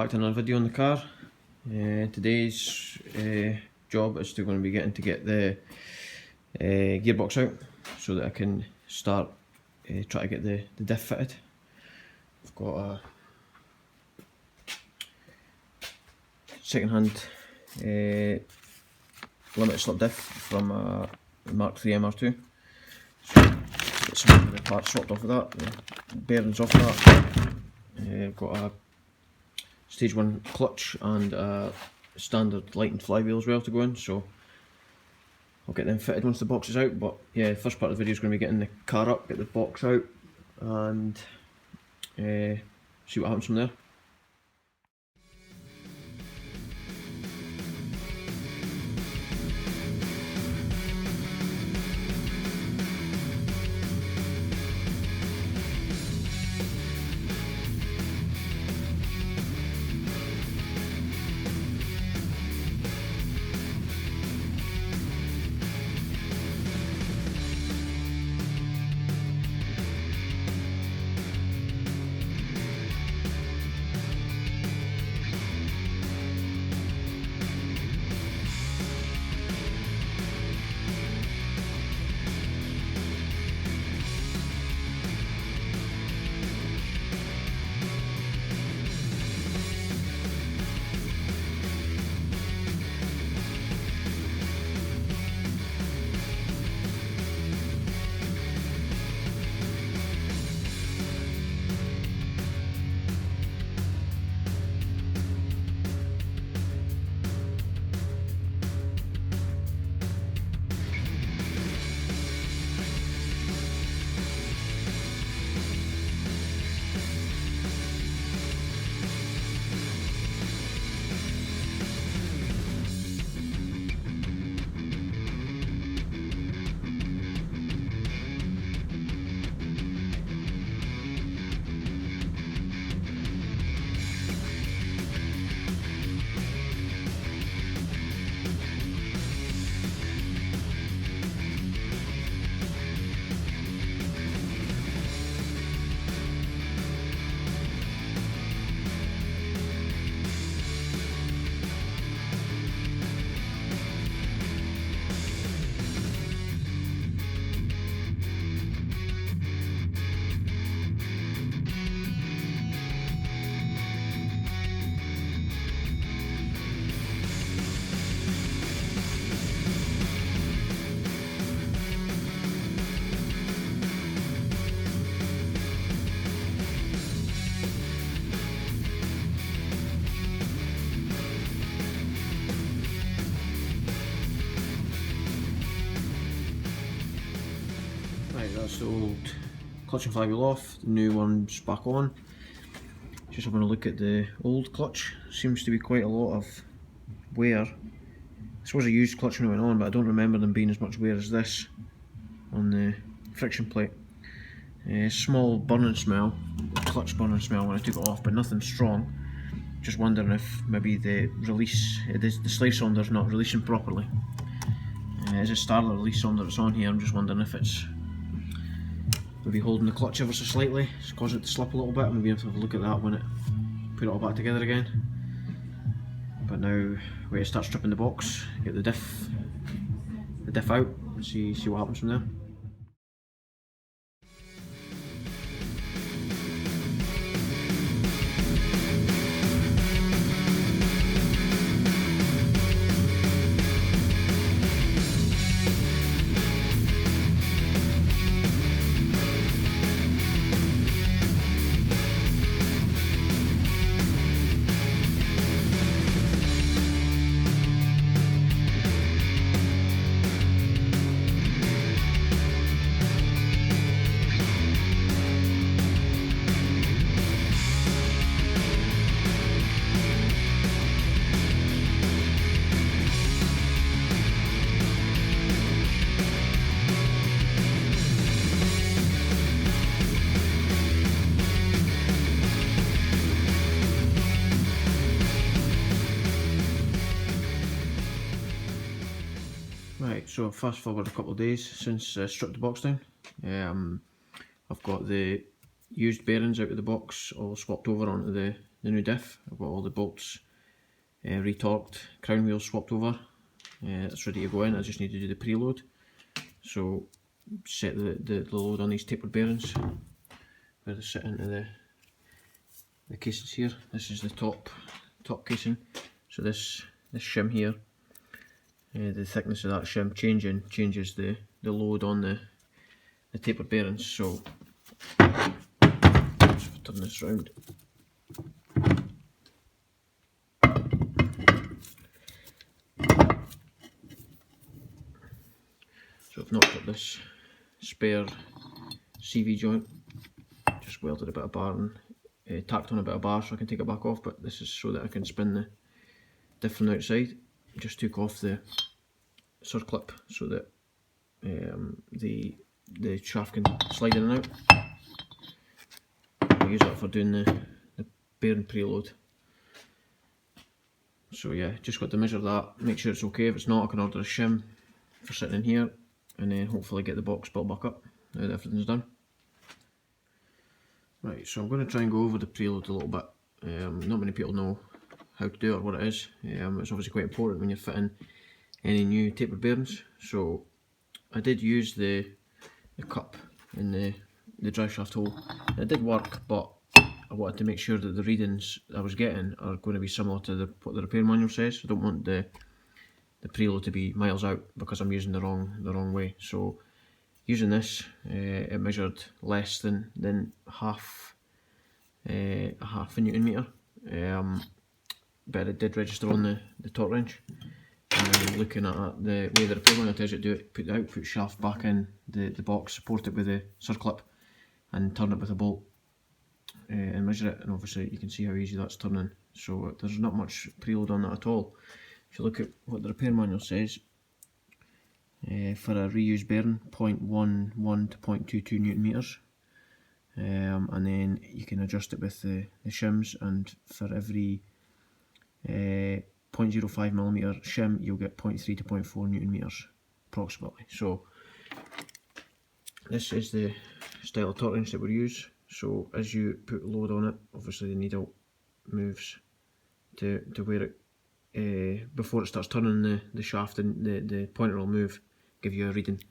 back to another video on the car. Today's job is going to be get the gearbox out so that I can start try to get the diff fitted. I've got a second-hand limited slip diff from a MR2 MR2. So get some of the parts swapped off of that, the bearings off of that. I've got a stage 1 clutch and a standard light and flywheel as well to go in, so I'll get them fitted once the box is out. But yeah, the first part of the video is going to be getting the car up, get the box out and see what happens from there. Right, that's the old clutch and flywheel off, the new one's back on. Just having a look at the old clutch, seems to be quite a lot of wear. This was a used clutch when it went on, but I don't remember them being as much wear as this on the friction plate. Small burning smell, clutch burning smell when I took it off, but nothing strong. Just wondering if maybe the release, the slave cylinder's not releasing properly. It's a Starlet release cylinder that's on here. I'm just wondering if it's maybe holding the clutch ever so slightly, it's caused it to slip a little bit. Maybe have to have a look at that when it put it all back together again. But now we start stripping the box, get the diff out, and see what happens from there. Right, so fast forward a couple of days since I stripped the box down. I've got the used bearings out of the box all swapped over onto the new diff. I've got all the bolts retorqued, crown wheels swapped over. It's ready to go in. I just need to do the preload. So set the load on these tapered bearings where they sit into the casings here. This is the top casing. So this shim here, the thickness of that shim changes the load on the tapered bearings. So let's turn this round. So I've knocked up this spare CV joint, just welded a bit of bar and tacked on a bit of bar so I can take it back off, but this is so that I can spin the diff from the outside. Just took off the circlip so that the shaft can slide in and out. I use that for doing the bearing preload. So yeah, just got to measure that, make sure it's okay. If it's not, I can order a shim for sitting in here, and then hopefully get the box built back up now that everything's done. Right, so I'm going to try and go over the preload a little bit. Not many people know how to do it or what it is. It's obviously quite important when you're fitting any new tapered bearings. So I did use the cup in the drive shaft hole. It did work, but I wanted to make sure that the readings I was getting are going to be similar to what the repair manual says. I don't want the preload to be miles out because I'm using the wrong way. So using this, it measured less than half a Newton meter, but it did register on the torque wrench. And then looking at the way the repair manual tells you to do it, put the output shaft back in the box, support it with a circlip, and turn it with a bolt, and measure it. And obviously you can see how easy that's turning. So there's not much preload on that at all. If you look at what the repair manual says, for a reused bearing, 0.11 to 0.22 Newton meters, and then you can adjust it with the shims, and for every 0.05 millimeter shim you'll get 0.3 to 0.4 Newton meters approximately. So this is the style of torque wrench that we use. So as you put load on it, obviously the needle moves to where it before it starts turning the shaft, and the pointer will move, give you a reading.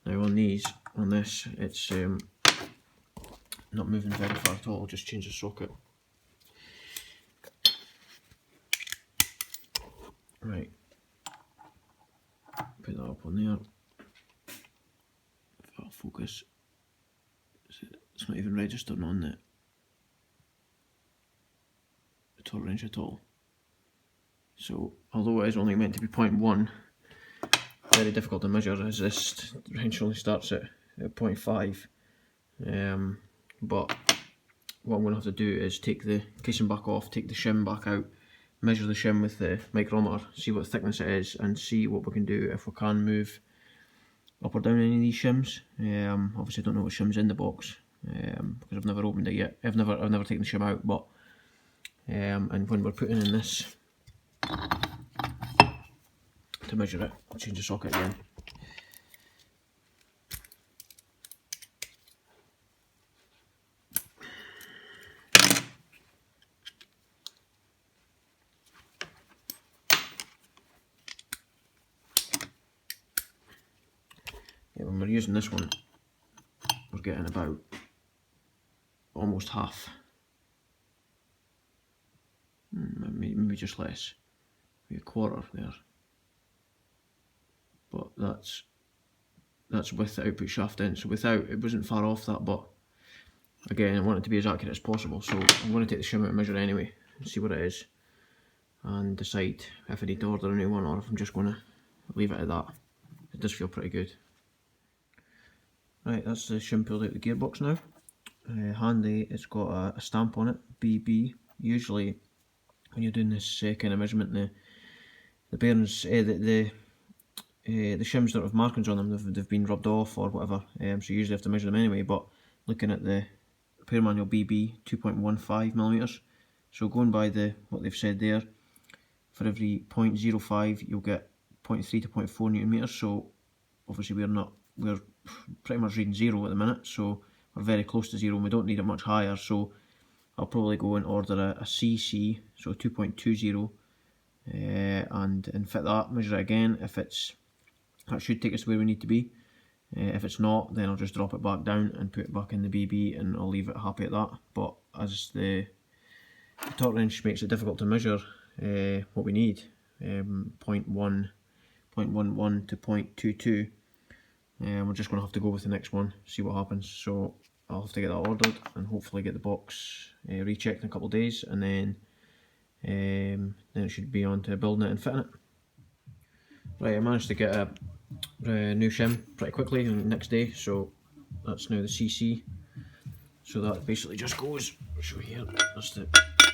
Now on this, it's not moving very far at all. I'll just change the socket. Right, put that up on there. If that'll focus, it's not even registering on the torque wrench at all. So although it is only meant to be 0.1, very difficult to measure as this wrench only starts at 0.5. But what I'm going to have to do is take the casing back off, take the shim back out, measure the shim with the micrometer, see what thickness it is, and see what we can do if we can move up or down any of these shims. Obviously I don't know what shim's in the box, because I've never opened it yet. I've never taken the shim out, but and when we're putting in this to measure it, I'll change the socket again. Yeah, when we're using this one, we're getting about almost half, maybe just less, maybe a quarter there. But that's with the output shaft in, so without, it wasn't far off that, but again I want it to be as accurate as possible, so I'm going to take the shim out and measure it anyway and see what it is, and decide if I need to order a new one or if I'm just going to leave it at that. It does feel pretty good. Right, that's the shim pulled out the gearbox now. Handy, it's got a stamp on it, BB. Usually when you're doing this kind of measurement, the bearings, the shims don't have markings on them, they've been rubbed off or whatever, so you usually have to measure them anyway. But looking at the repair manual, BB 2.15 millimeters. So going by what they've said there, for every 0.05 you'll get 0.3 to 0.4 Newton meters. So obviously we're pretty much reading zero at the minute, so we're very close to zero and we don't need it much higher. So I'll probably go and order a CC, so 2.20, and fit that, measure it again. If it's, that should take us where we need to be. If it's not, then I'll just drop it back down and put it back in the BB, and I'll leave it happy at that. But as the torque wrench makes it difficult to measure what we need, 0.1, 0.11 to 0.22, we're just going to have to go with the next one, see what happens. So I'll have to get that ordered and hopefully get the box rechecked in a couple of days, and then it should be on to building it and fitting it. Right, I managed to get a new shim pretty quickly on the next day, so that's now the CC. So that basically just goes, I'll show you here, that's the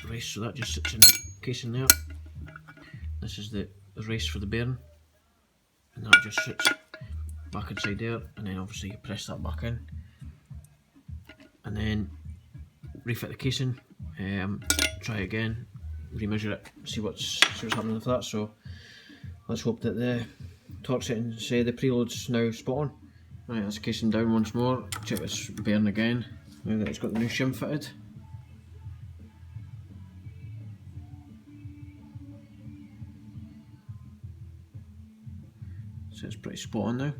race, so that just sits in the casing there. This is the race for the bearing, and that just sits back inside there, and then obviously you press that back in, and then refit the casing, try again, remeasure it, see what's happening with that. So let's hope that the torque settings say the preload's now spot on. Right, that's the casing down once more, check this bearing again, now that it's got the new shim fitted. So it's pretty spot on now.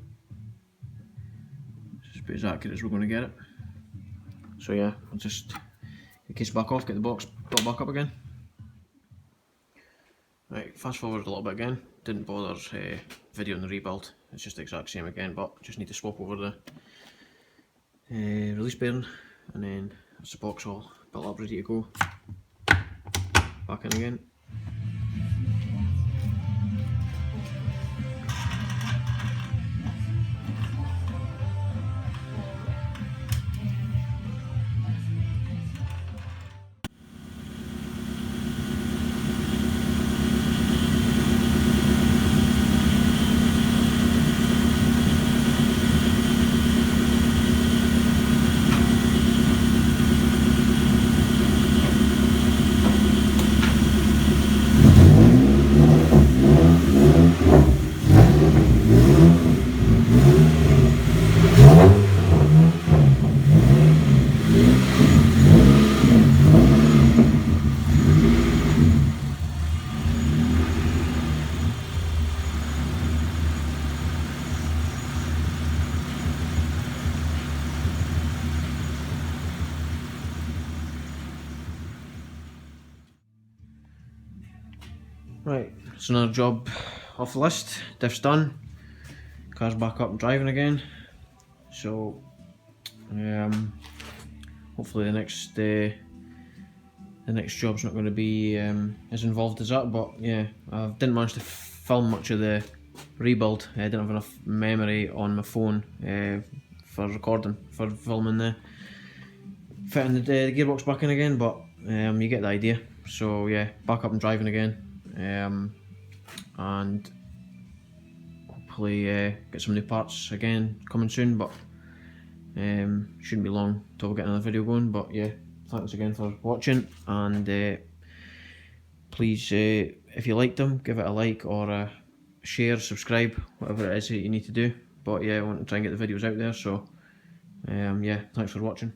It's about as accurate as we're going to get it. So yeah, I'll just get the case back off, get the box built back up again. Right, fast forward a little bit again. Didn't bother videoing the rebuild, it's just the exact same again, but just need to swap over the release bearing, and then that's the box all built up, ready to go. Back in again. Right, it's another job off the list. Diff's done. Car's back up and driving again. So hopefully the next job's not going to be as involved as that. But yeah, I didn't manage to film much of the rebuild. I didn't have enough memory on my phone for recording, for filming the fitting the gearbox back in again. But you get the idea. So yeah, back up and driving again. And hopefully get some new parts again coming soon, but shouldn't be long till we get another video going. But yeah, thanks again for watching, and please, if you liked them, give it a like or a share, subscribe, whatever it is that you need to do. But yeah, I want to try and get the videos out there, so yeah, thanks for watching.